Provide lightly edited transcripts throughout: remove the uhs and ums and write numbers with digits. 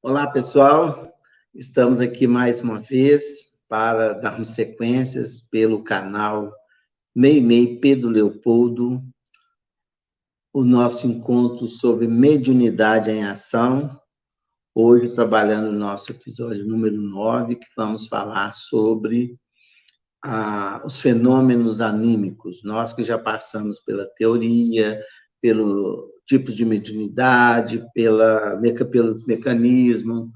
Olá, pessoal. Estamos aqui mais uma vez para darmos sequências pelo canal Meimei Pedro Leopoldo, o nosso encontro sobre mediunidade em ação. Hoje, trabalhando no nosso episódio número 9, que vamos falar sobre os fenômenos anímicos. Nós que já passamos pela teoria, pelo tipos de mediunidade, pelos mecanismos,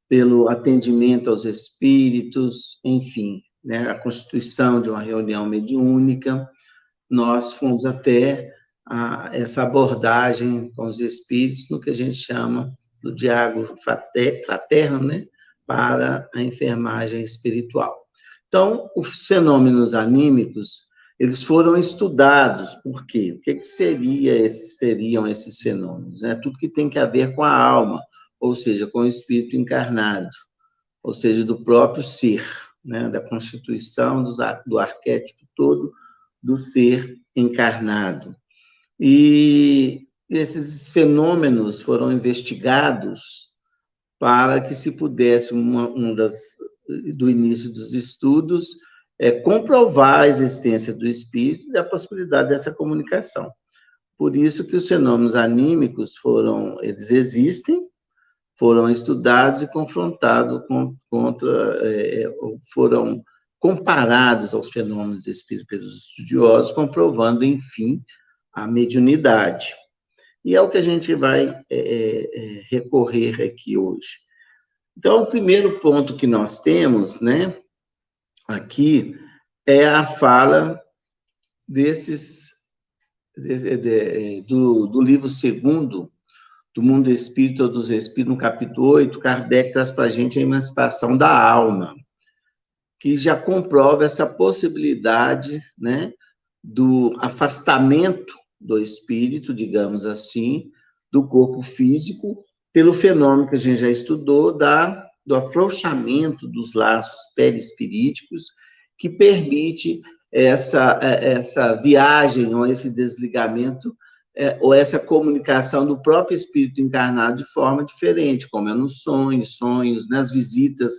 pelo atendimento aos espíritos, enfim, né, a constituição de uma reunião mediúnica, nós fomos até essa abordagem com os espíritos no que a gente chama do diálogo fraterno, né, para a enfermagem espiritual. Então, os fenômenos anímicos, eles foram estudados. Por quê? O que seriam esses fenômenos? É tudo que tem a ver com a alma, ou seja, com o espírito encarnado, ou seja, do próprio ser, né, da constituição do arquétipo todo do ser encarnado. E esses fenômenos foram investigados para que se pudesse, do início dos estudos, comprovar a existência do espírito e a possibilidade dessa comunicação. Por isso que os fenômenos anímicos eles existem, foram estudados e confrontados foram comparados aos fenômenos espíritos pelos estudiosos, comprovando, enfim, a mediunidade. E é o que a gente vai recorrer aqui hoje. Então, o primeiro ponto que nós temos, né, aqui, é a fala do livro segundo, do Mundo Espírita ou dos Espíritos, no capítulo 8, Kardec traz para a gente a emancipação da alma, que já comprova essa possibilidade, né, do afastamento do espírito, digamos assim, do corpo físico, pelo fenômeno que a gente já estudou, do afrouxamento dos laços perispiríticos, que permite essa viagem ou esse desligamento ou essa comunicação do próprio espírito encarnado de forma diferente, como é nos sonhos, nas visitas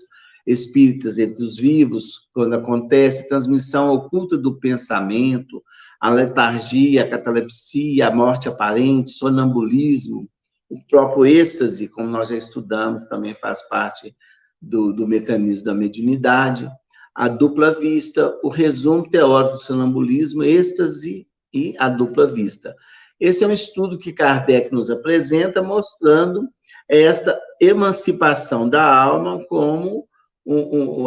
espíritas entre os vivos, quando acontece transmissão oculta do pensamento, a letargia, a catalepsia, a morte aparente, sonambulismo, o próprio êxtase, como nós já estudamos, também faz parte do mecanismo da mediunidade, a dupla vista, o resumo teórico do sonambulismo, êxtase e a dupla vista. Esse é um estudo que Kardec nos apresenta, mostrando esta emancipação da alma como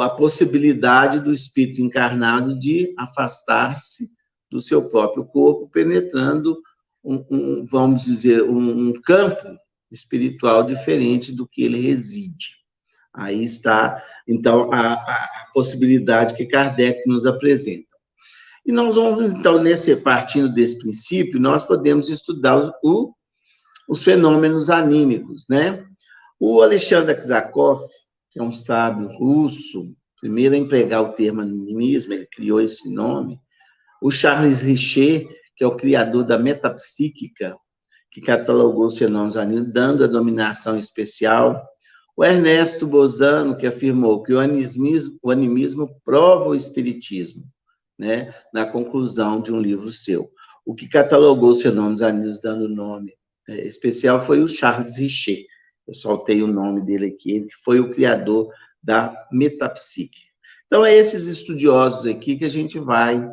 a possibilidade do espírito encarnado de afastar-se do seu próprio corpo, penetrando, vamos dizer, um campo espiritual diferente do que ele reside. Aí está, então, a possibilidade que Kardec nos apresenta. E nós vamos, então, partindo desse princípio, nós podemos estudar os fenômenos anímicos, né? O Alexander Kazakov, que é um sábio russo, primeiro a empregar o termo animismo, ele criou esse nome. O Charles Richer, que é o criador da metapsíquica, que catalogou os fenômenos anímicos, dando a dominação especial. O Ernesto Bozano, que afirmou que o animismo prova o espiritismo, né, na conclusão de um livro seu. O que catalogou os fenômenos anímicos dando nome especial foi o Charles Richer. Eu soltei o nome dele aqui, ele foi o criador da metapsique. Então, é esses estudiosos aqui que a gente vai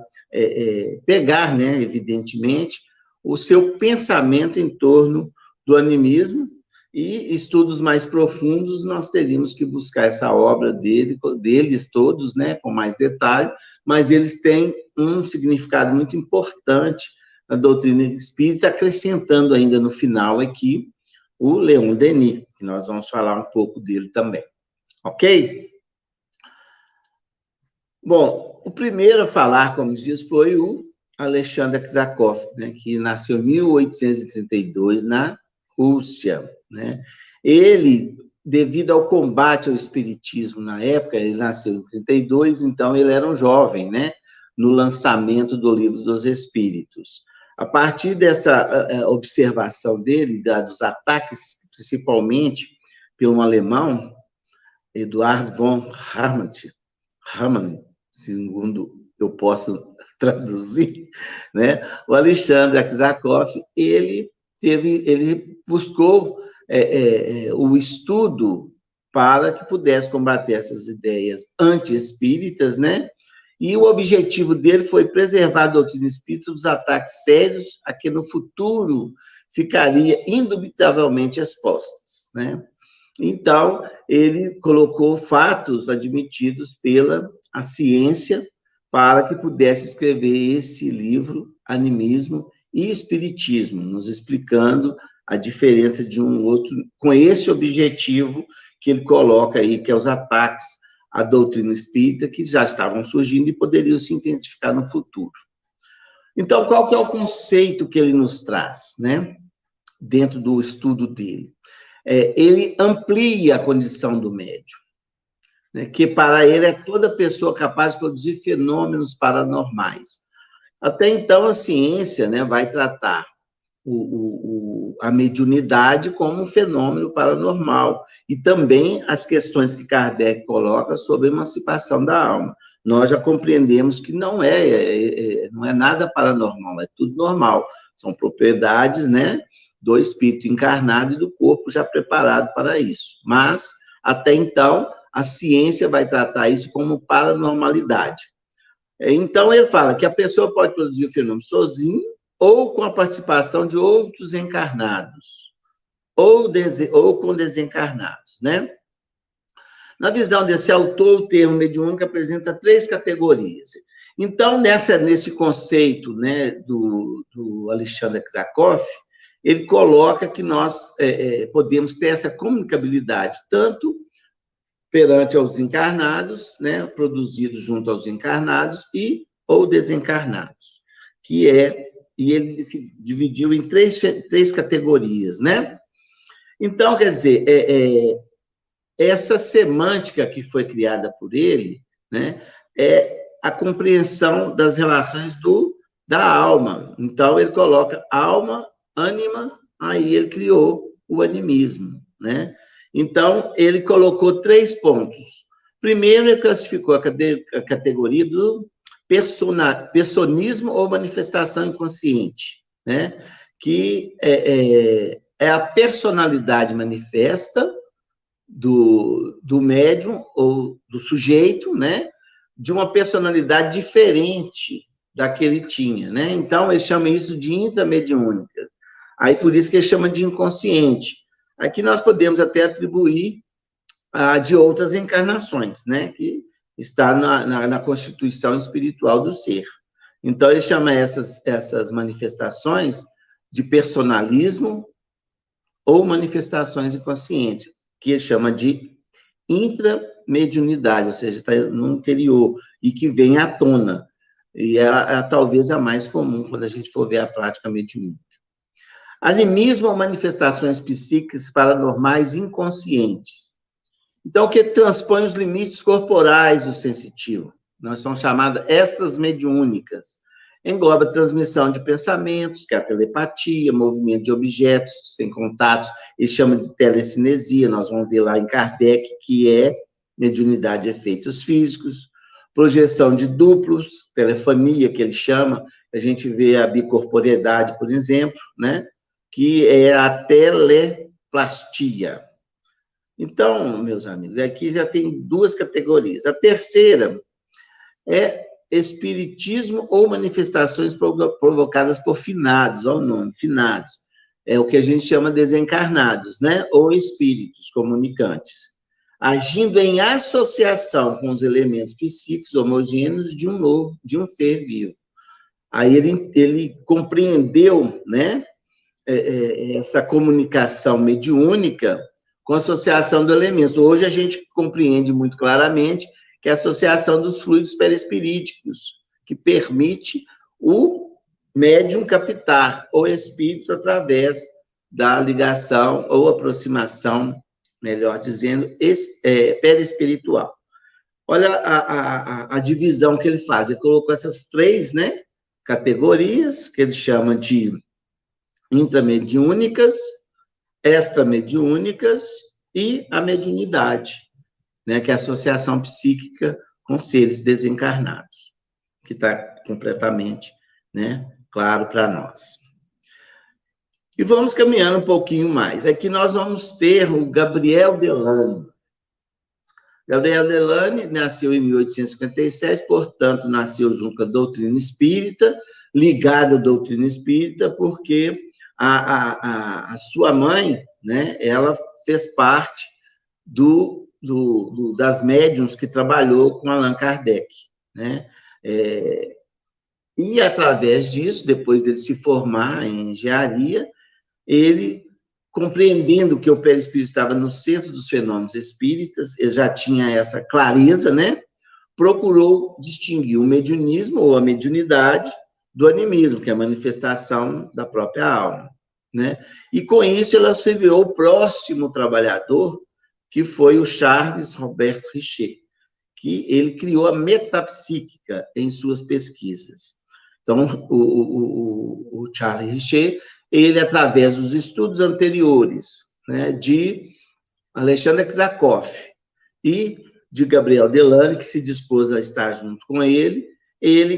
pegar, né, evidentemente, o seu pensamento em torno do animismo, e estudos mais profundos, nós teríamos que buscar essa obra deles todos, né, com mais detalhe, mas eles têm um significado muito importante na doutrina espírita, acrescentando ainda no final aqui o Leon Denis, que nós vamos falar um pouco dele também. Ok? Bom, o primeiro a falar, como diz, foi o Alexander Kazakov, né, que nasceu em 1832 na Rússia, né? Ele, devido ao combate ao espiritismo na época, ele nasceu em 32, então ele era um jovem, né, no lançamento do Livro dos Espíritos. A partir dessa observação dele, dos ataques, principalmente, por um alemão, Eduard von Hamann, segundo eu posso traduzir, né? O Alexandre Aksakov, ele buscou o estudo para que pudesse combater essas ideias anti-espíritas, né? E o objetivo dele foi preservar a doutrina espírita dos ataques sérios a que no futuro ficaria indubitavelmente expostas, né? Então, ele colocou fatos admitidos pela a ciência para que pudesse escrever esse livro, Animismo e Espiritismo, nos explicando a diferença de um outro, com esse objetivo que ele coloca aí, que é os ataques à doutrina espírita, que já estavam surgindo e poderiam se identificar no futuro. Então, qual que é o conceito que ele nos traz, né, dentro do estudo dele? Ele amplia a condição do médium, né, que para ele é toda pessoa capaz de produzir fenômenos paranormais. Até então, a ciência, né, vai tratar a mediunidade como um fenômeno paranormal, e também as questões que Kardec coloca sobre a emancipação da alma. Nós já compreendemos que não é nada paranormal, é tudo normal. São propriedades, né, do espírito encarnado e do corpo já preparado para isso. Mas, até então, a ciência vai tratar isso como paranormalidade. Então, ele fala que a pessoa pode produzir o fenômeno sozinho, ou com a participação de outros encarnados, ou com desencarnados, né? Na visão desse autor, o termo mediúnico apresenta 3 categorias. Então, nesse conceito, né, do Alexandre Aksakov, ele coloca que nós podemos ter essa comunicabilidade, tanto perante aos encarnados, né, produzidos junto aos encarnados, ou desencarnados, e ele dividiu em três categorias, né? Então, quer dizer, essa semântica que foi criada por ele, né, é a compreensão das relações da alma. Então, ele coloca alma, ânima, aí ele criou o animismo, né? Então, ele colocou 3 pontos. Primeiro, ele classificou a categoria do personismo ou manifestação inconsciente, né? Que é a personalidade manifesta do médium ou do sujeito, né? De uma personalidade diferente da que ele tinha, né? Então, ele chama isso de intramediúnica. Aí, por isso que ele chama de inconsciente. Aqui nós podemos até atribuir de outras encarnações, né? Que está na constituição espiritual do ser. Então, ele chama essas manifestações de personalismo ou manifestações inconscientes, que ele chama de intramediunidade, ou seja, está no interior, e que vem à tona. E talvez a mais comum quando a gente for ver a prática mediúnica. Animismo ou manifestações psíquicas paranormais inconscientes. Então, o que transpõe os limites corporais do sensitivo. Nós são chamadas extras mediúnicas. Engloba a transmissão de pensamentos, que é a telepatia, movimento de objetos sem contatos, eles chamam de telecinesia, nós vamos ver lá em Kardec, que é mediunidade de efeitos físicos, projeção de duplos, telefonia, que ele chama, a gente vê a bicorporeidade, por exemplo, né? Que é a teleplastia. Então, meus amigos, aqui já tem 2 categorias. A terceira é espiritismo ou manifestações provocadas por finados, olha o nome, finados. É o que a gente chama desencarnados, né? Ou espíritos comunicantes, agindo em associação com os elementos psíquicos homogêneos de um ser vivo. Aí ele compreendeu, né, essa comunicação mediúnica com a associação de elementos. Hoje a gente compreende muito claramente que é a associação dos fluidos perispirídicos, que permite o médium captar o espírito através da ligação ou aproximação, melhor dizendo, perispiritual. Olha a divisão que ele faz. Ele colocou essas 3, né, categorias, que ele chama de intramediúnicas, extramediúnicas e a mediunidade, né, que é a associação psíquica com seres desencarnados, que está completamente, né, claro para nós. E vamos caminhando um pouquinho mais. Aqui nós vamos ter o Gabriel Delane. Gabriel Delane nasceu em 1857, portanto, nasceu junto com a doutrina espírita, ligado à doutrina espírita, porque a sua mãe, né, ela fez parte das médiuns que trabalhou com Allan Kardec, né? E, através disso, depois dele se formar em engenharia, ele, compreendendo que o perispírito estava no centro dos fenômenos espíritas, ele já tinha essa clareza, né? Procurou distinguir o mediunismo ou a mediunidade do animismo, que é a manifestação da própria alma, né? E, com isso, ele auxiliou o próximo trabalhador, que foi o Charles Robert Richer, que ele criou a metapsíquica em suas pesquisas. Então, o Charles Richer, ele, através dos estudos anteriores, né, de Alexandre Ksakoff e de Gabriel Delane, que se dispôs a estar junto com ele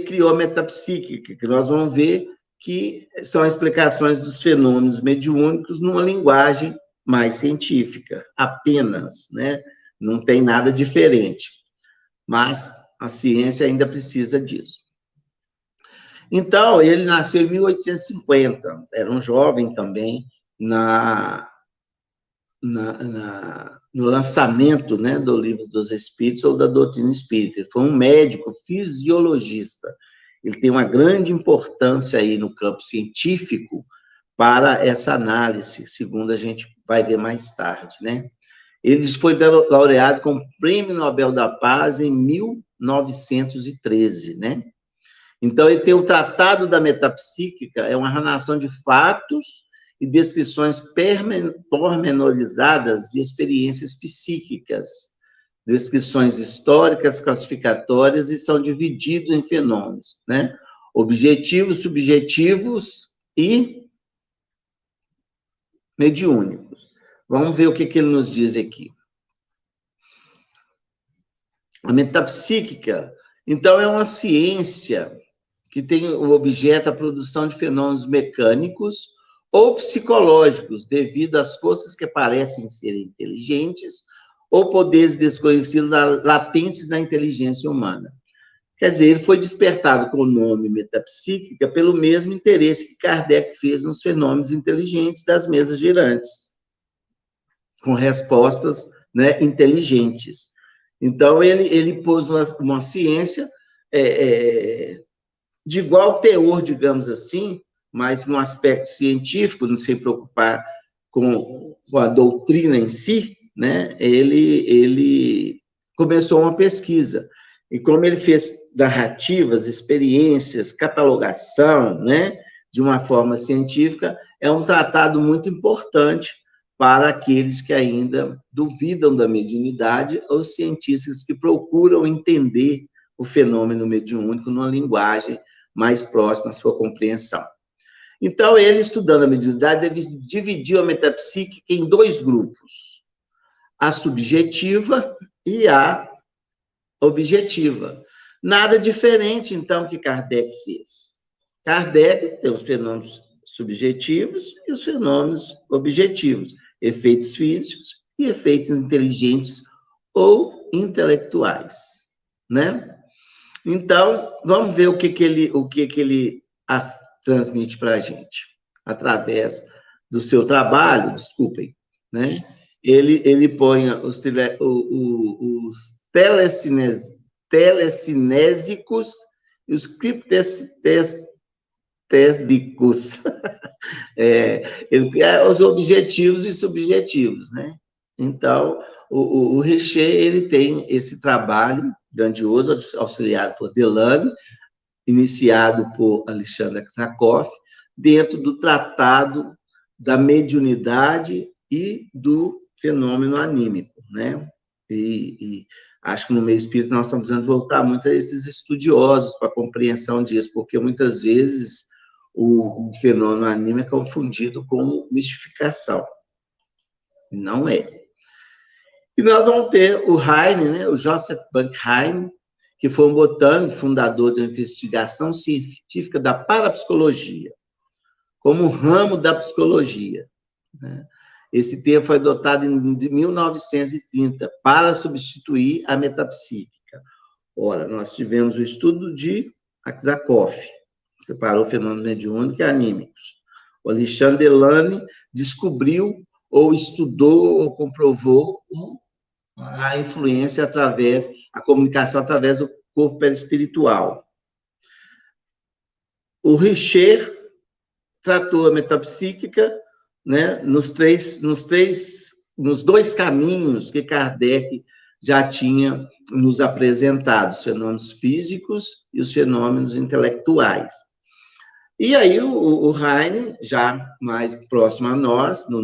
criou a metapsíquica, que nós vamos ver que são explicações dos fenômenos mediúnicos numa linguagem mais científica, apenas, né? Não tem nada diferente. Mas a ciência ainda precisa disso. Então, ele nasceu em 1850, era um jovem também, no lançamento, né, do Livro dos Espíritos ou da doutrina espírita. Ele foi um médico fisiologista. Ele tem uma grande importância aí no campo científico para essa análise, segundo a gente vai ver mais tarde, né? Ele foi laureado com o Prêmio Nobel da Paz em 1913, né? Então, ele tem o Tratado da Metapsíquica, é uma relação de fatos e descrições pormenorizadas de experiências psíquicas, descrições históricas, classificatórias, e são divididos em fenômenos, né? Objetivos, subjetivos e mediúnicos. Vamos ver o que ele nos diz aqui. A metapsíquica, então, é uma ciência que tem o objeto a produção de fenômenos mecânicos ou psicológicos, devido às forças que parecem ser inteligentes ou poderes desconhecidos latentes na inteligência humana. Quer dizer, ele foi despertado com o nome metapsíquica pelo mesmo interesse que Kardec fez nos fenômenos inteligentes das mesas girantes, com respostas, né, inteligentes. Então, ele pôs uma ciência de igual teor, digamos assim, mas no aspecto científico, não se preocupar com a doutrina em si, né? Ele começou uma pesquisa. E como ele fez narrativas, experiências, catalogação, né, de uma forma científica, é um tratado muito importante para aqueles que ainda duvidam da mediunidade ou cientistas que procuram entender o fenômeno mediúnico numa linguagem mais próxima à sua compreensão. Então, ele, estudando a mediunidade, dividiu a metapsíquica em dois grupos, a subjetiva e a objetiva. Nada diferente, então, que Kardec fez. Kardec tem os fenômenos subjetivos e os fenômenos objetivos, efeitos físicos e efeitos inteligentes ou intelectuais, né? Então, vamos ver o que ele transmite para a gente, através do seu trabalho, desculpem, né? Ele põe os telecinésicos e os criptestésicos. Os objetivos e subjetivos, né? Então, o Richer, ele tem esse trabalho grandioso, auxiliado por Delane, iniciado por Alexandre Ksakoff, dentro do Tratado da Mediunidade e do Fenômeno Anímico, né? E acho que no meio espírita nós estamos precisando voltar muito a esses estudiosos para a compreensão disso, porque muitas vezes o fenômeno anímico é confundido com mistificação. Não é. E nós vamos ter o Heine, né, o Joseph Buchheim, que foi um botânico, fundador de uma investigação científica da parapsicologia, como ramo da psicologia, né? Esse termo foi adotado em 1930 para substituir a metapsíquica. Ora, nós tivemos o estudo de Aksakov, separou fenômenos mediúnicos e anímicos. O Alexandre Delany descobriu, ou estudou, ou comprovou a influência através, a comunicação através do corpo perispiritual. O Richer tratou a metapsíquica, né, nos dois caminhos que Kardec já tinha nos apresentado, os fenômenos físicos e os fenômenos intelectuais. E aí o Heine, já mais próximo a nós, do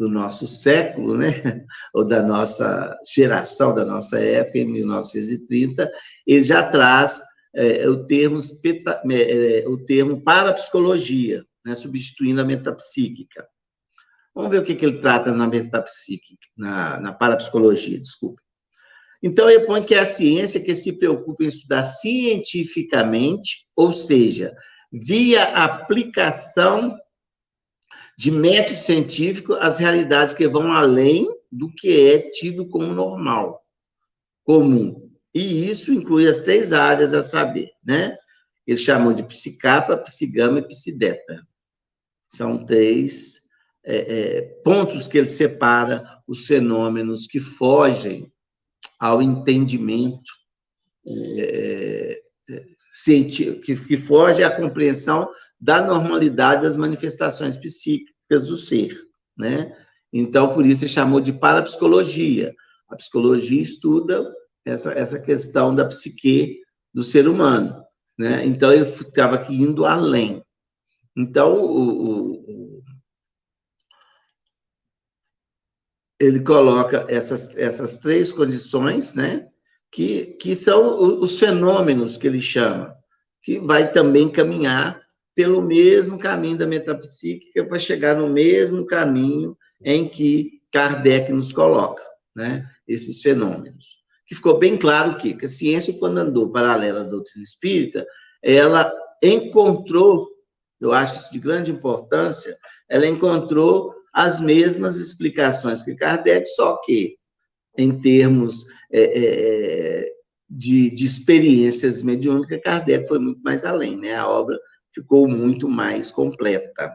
nosso século, né, ou da nossa geração, da nossa época, em 1930, ele já traz o termo parapsicologia, né, substituindo a metapsíquica. Vamos ver o que ele trata na metapsíquica, na parapsicologia, desculpe. Então, ele põe que é a ciência que se preocupa em estudar cientificamente, ou seja, via aplicação de método científico, as realidades que vão além do que é tido como normal, comum. E isso inclui as 3 áreas a saber, né? Eles chamam de psicapa, psigama e psideta. São 3 pontos que ele separa os fenômenos que fogem ao entendimento científico, que foge à compreensão da normalidade das manifestações psíquicas do ser, né? Então, por isso, ele chamou de parapsicologia. A psicologia estuda essa questão da psique do ser humano, né? Então, ele estava aqui indo além. Então, ele coloca essas 3 condições, né? Que são os fenômenos que ele chama, que vai também caminhar pelo mesmo caminho da metapsíquica para chegar no mesmo caminho em que Kardec nos coloca, né? Esses fenômenos. Que ficou bem claro que a ciência, quando andou paralela à doutrina espírita, ela encontrou, eu acho isso de grande importância, ela encontrou as mesmas explicações que Kardec, só que em termos de experiências mediúnicas, Kardec foi muito mais além, né? A obra ficou muito mais completa.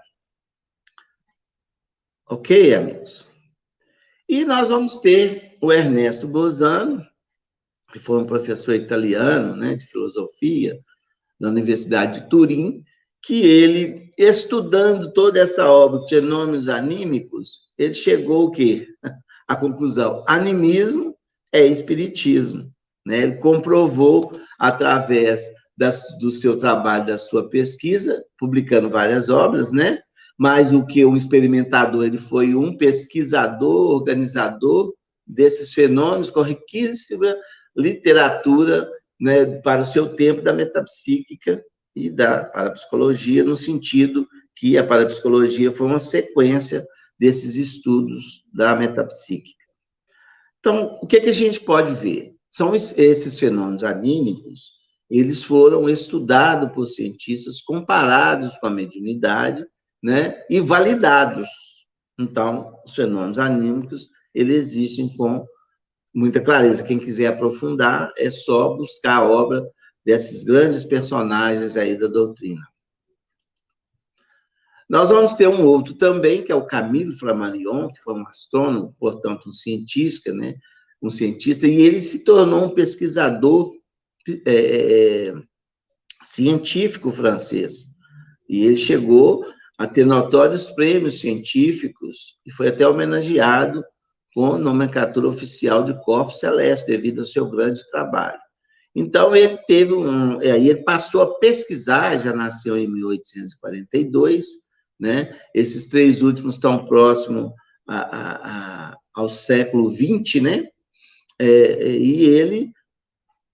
Ok, amigos? E nós vamos ter o Ernesto Bozano, que foi um professor italiano, né, de filosofia, da Universidade de Turim, que ele, estudando toda essa obra, os fenômenos anímicos, ele chegou o quê? A conclusão: animismo é espiritismo, né? Ele comprovou através do seu trabalho, da sua pesquisa, publicando várias obras, né? Mais do que um experimentador, ele foi um pesquisador, organizador desses fenômenos, com riquíssima literatura, né, para o seu tempo, da metapsíquica e da parapsicologia, no sentido que a parapsicologia foi uma sequência desses estudos da metapsíquica. Então, o que a gente pode ver? São esses fenômenos anímicos, eles foram estudados por cientistas, comparados com a mediunidade, né, e validados. Então, os fenômenos anímicos, eles existem com muita clareza. Quem quiser aprofundar, é só buscar a obra desses grandes personagens aí da doutrina. Nós vamos ter um outro também, que é o Camilo Flammarion, que foi um astrônomo, portanto, um cientista, né? Um cientista, e ele se tornou um pesquisador científico francês. E ele chegou a ter notórios prêmios científicos e foi até homenageado com nomenclatura oficial de Corpo Celeste, devido ao seu grande trabalho. Então, ele teve aí ele passou a pesquisar, já nasceu em 1842, né? Esses 3 últimos estão próximos ao século XX, né? E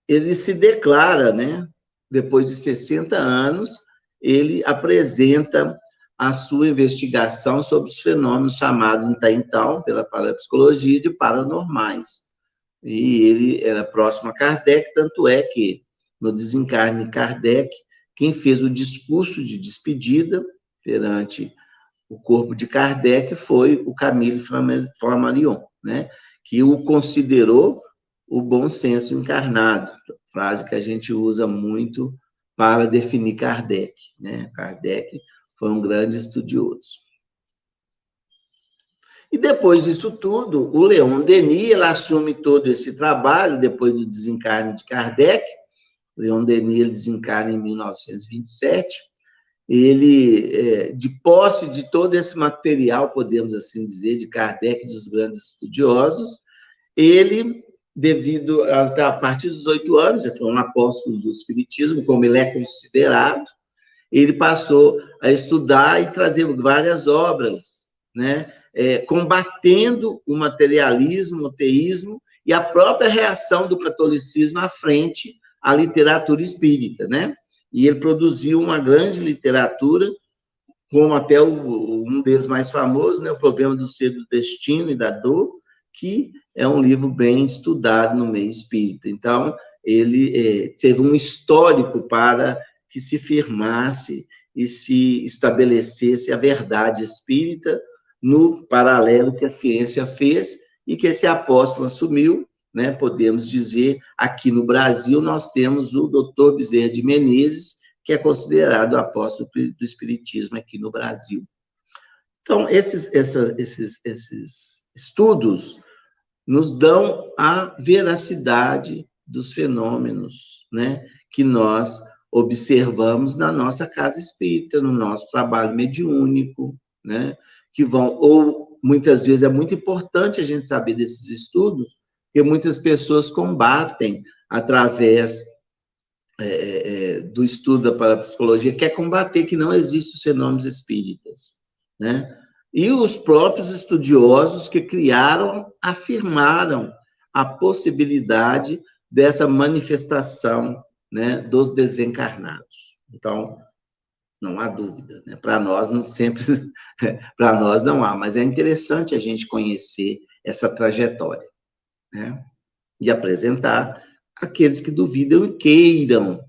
ele se declara, né? Depois de 60 anos, ele apresenta a sua investigação sobre os fenômenos chamados, então, pela parapsicologia, de paranormais. E ele era próximo a Kardec, tanto é que, no desencarne de Kardec, quem fez o discurso de despedida perante o corpo de Kardec foi o Camille Flammarion, né? Que o considerou o bom senso encarnado, frase que a gente usa muito para definir Kardec, né? Kardec foi um grande estudioso. E depois disso tudo, o Leon Denis, ele assume todo esse trabalho, depois do desencarne de Kardec. Leon Denis, ele desencarna em 1927. Ele, de posse de todo esse material, podemos assim dizer, de Kardec e dos grandes estudiosos, ele, devido a partir dos 18 anos, ele foi um apóstolo do Espiritismo, como ele é considerado, ele passou a estudar e trazer várias obras, né? Combatendo o materialismo, o teísmo e a própria reação do catolicismo à frente à literatura espírita, né? E ele produziu uma grande literatura, como até um deles mais famosos, né? O Problema do Ser, do Destino e da Dor, que é um livro bem estudado no meio espírita. Então, ele teve um histórico para que se firmasse e se estabelecesse a verdade espírita no paralelo que a ciência fez e que esse apóstolo assumiu, né? Podemos dizer, aqui no Brasil, nós temos o Dr. Bezerra de Menezes, que é considerado o apóstolo do Espiritismo aqui no Brasil. Então, esses estudos nos dão a veracidade dos fenômenos, né, que nós observamos na nossa casa espírita, no nosso trabalho mediúnico, né, que vão, ou muitas vezes é muito importante a gente saber desses estudos, porque muitas pessoas combatem através do estudo da parapsicologia, quer combater que não existem os fenômenos espíritas, né? E os próprios estudiosos que criaram afirmaram a possibilidade dessa manifestação, né, dos desencarnados. Então, não há dúvida, né? Para nós não sempre, para nós não há, mas é interessante a gente conhecer essa trajetória, né? E apresentar aqueles que duvidam e queiram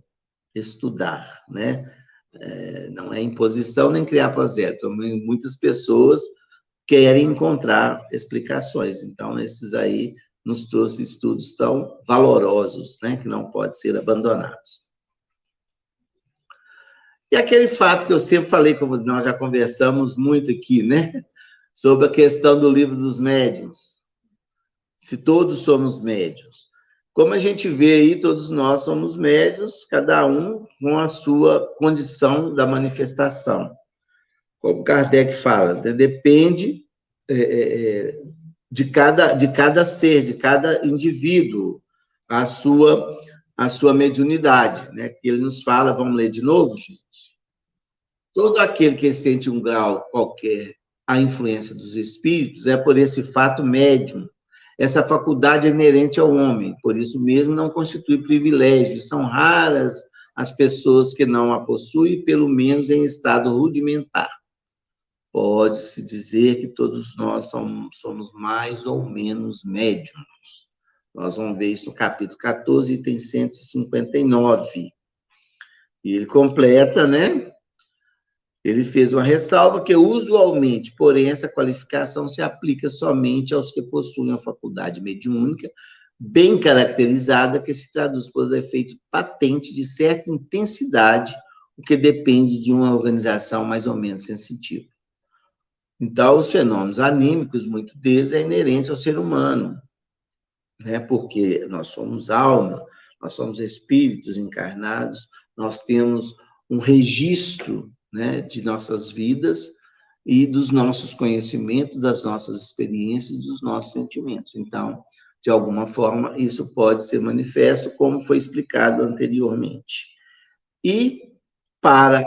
estudar, né? Não é imposição nem criar projeto. Muitas pessoas querem encontrar explicações. Então, esses aí nos trouxe estudos tão valorosos, né? Que não podem ser abandonados. E aquele fato que eu sempre falei, como nós já conversamos muito aqui, né? Sobre a questão do livro dos médiuns. Se todos somos médiuns. Como a gente vê aí, todos nós somos médiuns, cada um com a sua condição da manifestação. Como Kardec fala, depende de cada ser, de cada indivíduo, a sua mediunidade, né? Que ele nos fala, vamos ler de novo, gente? Todo aquele que sente um grau qualquer a influência dos espíritos é por esse fato médium. Essa faculdade é inerente ao homem, por isso mesmo não constitui privilégio. São raras as pessoas que não a possuem, pelo menos em estado rudimentar. Pode-se dizer que todos nós somos mais ou menos médiuns. Nós vamos ver isso no capítulo 14, item 159. E ele completa, né? Ele fez uma ressalva que, usualmente, porém, essa qualificação se aplica somente aos que possuem a faculdade mediúnica bem caracterizada, que se traduz por efeito patente de certa intensidade, o que depende de uma organização mais ou menos sensitiva. Então, os fenômenos anímicos, muitos deles, é inerente ao ser humano, né? Porque nós somos alma, nós somos espíritos encarnados, nós temos um registro, né, de nossas vidas e dos nossos conhecimentos, das nossas experiências, dos nossos sentimentos. Então, de alguma forma, isso pode ser manifesto, como foi explicado anteriormente. E, para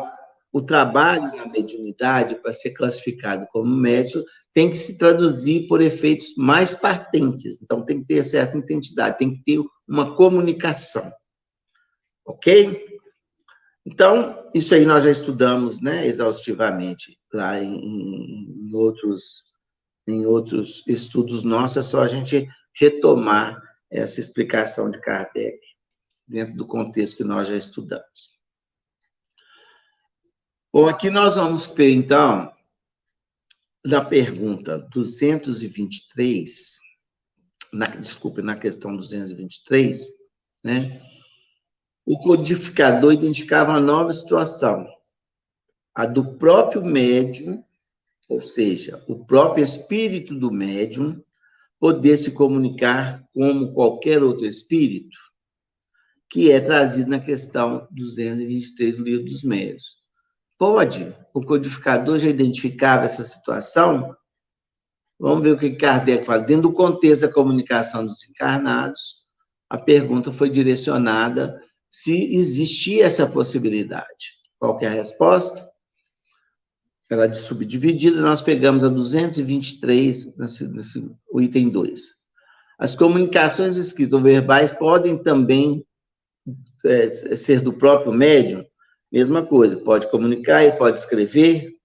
o trabalho na mediunidade, para ser classificado como médium, tem que se traduzir por efeitos mais patentes. Então, tem que ter certa identidade, tem que ter uma comunicação. Ok? Então, isso aí nós já estudamos, né, exaustivamente lá em outros estudos nossos, é só a gente retomar essa explicação de Kardec dentro do contexto que nós já estudamos. Bom, aqui nós vamos ter, então, na pergunta 223, desculpe, na questão 223, né, o codificador identificava uma nova situação, a do próprio médium, ou seja, o próprio espírito do médium, poder se comunicar como qualquer outro espírito, que é trazido na questão 223 do Livro dos Médiuns. Pode? O codificador já identificava essa situação? Vamos ver o que Kardec fala. Dentro do contexto da comunicação dos encarnados, a pergunta foi direcionada se existia essa possibilidade. Qual que é a resposta? Ela é subdividida, nós pegamos a 223, o item 2. As comunicações escritas ou verbais podem também ser do próprio médium? Mesma coisa, pode comunicar e pode escrever.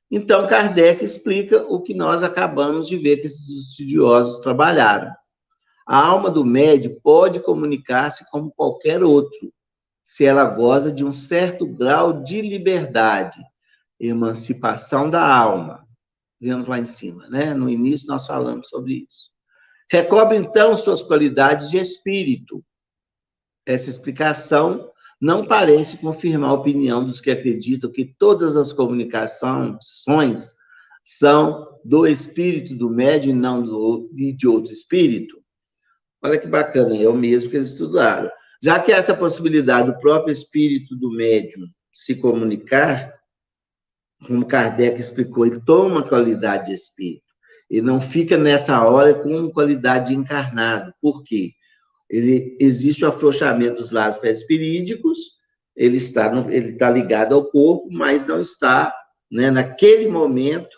Então, Kardec explica o que nós acabamos de ver que esses estudiosos trabalharam. A alma do médium pode comunicar-se como qualquer outro, se ela goza de um certo grau de liberdade, emancipação da alma. Vemos lá em cima, né? No início nós falamos sobre isso. Recobre, então, suas qualidades de espírito. Essa explicação não parece confirmar a opinião dos que acreditam que todas as comunicações são do espírito do médium e não de outro espírito. Olha que bacana, é o mesmo que eles estudaram. Já que essa possibilidade do próprio espírito do médium se comunicar, como Kardec explicou, ele toma qualidade de espírito. Ele não fica nessa hora com qualidade de encarnado. Por quê? Existe o afrouxamento dos laços perispirídicos, ele está ligado ao corpo, mas não está, né, naquele momento,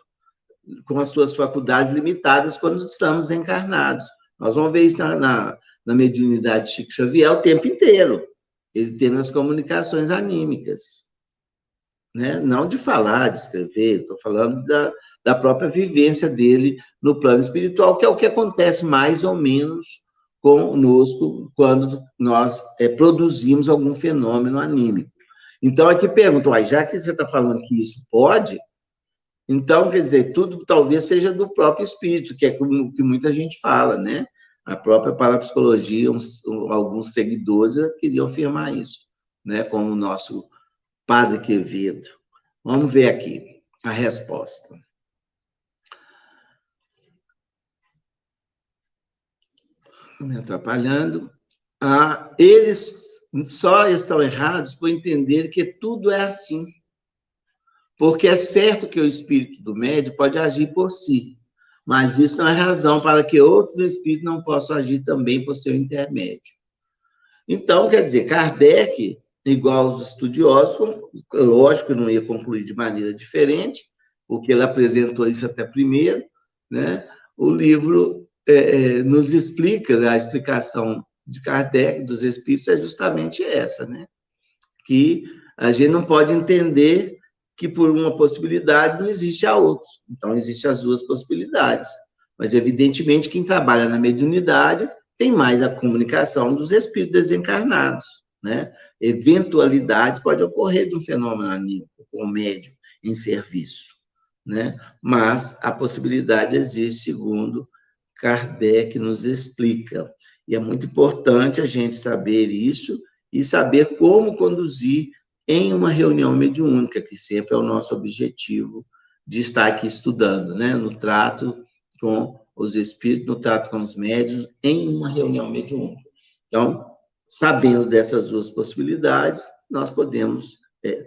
com as suas faculdades limitadas quando estamos encarnados. Nós vamos ver isso na mediunidade de Chico Xavier o tempo inteiro. Ele tem as comunicações anímicas. Né? Não de falar, de escrever, estou falando da própria vivência dele no plano espiritual, que é o que acontece mais ou menos conosco quando nós produzimos algum fenômeno anímico. Então, aqui pergunto, já que você está falando que isso pode, então, quer dizer, tudo talvez seja do próprio espírito, que é como que muita gente fala, né? A própria parapsicologia, alguns seguidores queriam afirmar isso, né? Como o nosso Padre Quevedo. Vamos ver aqui a resposta. Me atrapalhando. Eles só estão errados por entender que tudo é assim. Porque é certo que o espírito do médium pode agir por si, mas isso não é razão para que outros espíritos não possam agir também por seu intermédio. Então, quer dizer, Kardec, igual aos estudiosos, lógico que não ia concluir de maneira diferente, porque ele apresentou isso até primeiro, né? O livro nos explica, a explicação de Kardec, dos espíritos, é justamente essa, né? Que a gente não pode entender que por uma possibilidade não existe a outra. Então, existem as duas possibilidades. Mas, evidentemente, quem trabalha na mediunidade tem mais a comunicação dos espíritos desencarnados, né? Eventualidades pode ocorrer de um fenômeno anímico com o médium em serviço, né? Mas a possibilidade existe, segundo Kardec nos explica. E é muito importante a gente saber isso e saber como conduzir em uma reunião mediúnica, que sempre é o nosso objetivo de estar aqui estudando, né? No trato com os espíritos, no trato com os médiuns, em uma reunião mediúnica. Então, sabendo dessas duas possibilidades, nós podemos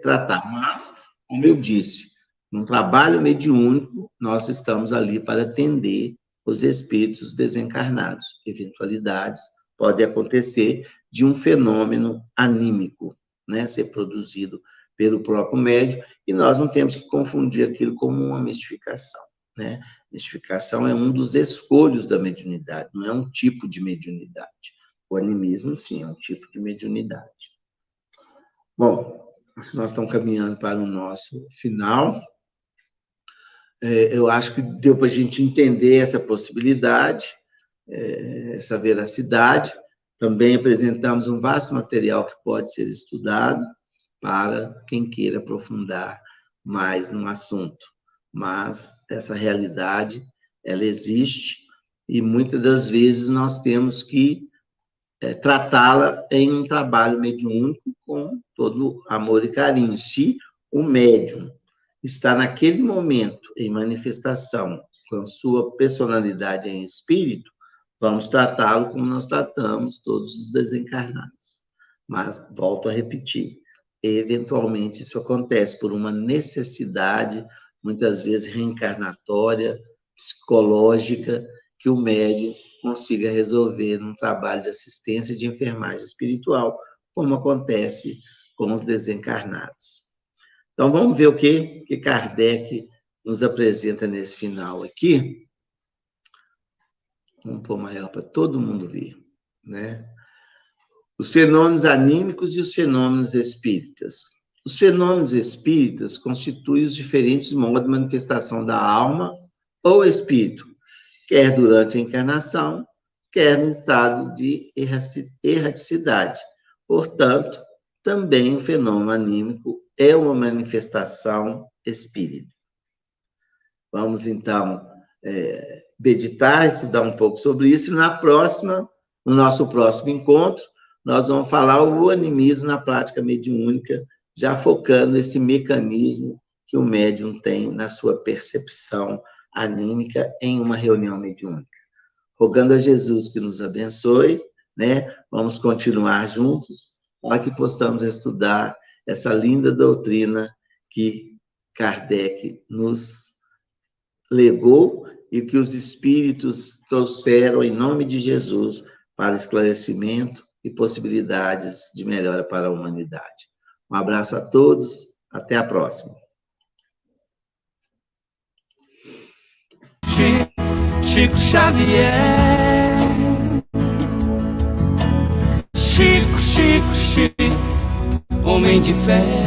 tratar. Mas, como eu disse, no trabalho mediúnico, nós estamos ali para atender os espíritos desencarnados. Eventualidades podem acontecer de um fenômeno anímico, né, ser produzido pelo próprio médium, e nós não temos que confundir aquilo como uma mistificação, né? Mistificação é um dos escolhos da mediunidade, não é um tipo de mediunidade. O animismo, sim, é um tipo de mediunidade. Bom, nós estamos caminhando para o nosso final. Eu acho que deu para a gente entender essa possibilidade, essa veracidade. Também apresentamos um vasto material que pode ser estudado para quem queira aprofundar mais no assunto. Mas essa realidade, ela existe e muitas das vezes nós temos que tratá-la em um trabalho mediúnico com todo amor e carinho. Se o médium está naquele momento em manifestação com sua personalidade em espírito, vamos tratá-lo como nós tratamos todos os desencarnados. Mas, volto a repetir, eventualmente isso acontece por uma necessidade, muitas vezes reencarnatória, psicológica, que o médium consiga resolver num trabalho de assistência de enfermagem espiritual, como acontece com os desencarnados. Então, vamos ver o que Kardec nos apresenta nesse final aqui. Vamos pôr maior para todo mundo ver, né? Os fenômenos anímicos e os fenômenos espíritas. Os fenômenos espíritas constituem os diferentes modos de manifestação da alma ou espírito, quer durante a encarnação, quer no estado de erraticidade. Portanto, também o fenômeno anímico é uma manifestação espírita. Vamos, então, meditar, estudar um pouco sobre isso, e no nosso próximo encontro, nós vamos falar o animismo na prática mediúnica, já focando nesse mecanismo que o médium tem na sua percepção anímica em uma reunião mediúnica. Rogando a Jesus que nos abençoe, né? Vamos continuar juntos para que possamos estudar essa linda doutrina que Kardec nos legou e que os espíritos trouxeram em nome de Jesus para esclarecimento e possibilidades de melhora para a humanidade. Um abraço a todos, até a próxima. Chico Xavier. Chico, homem de fé.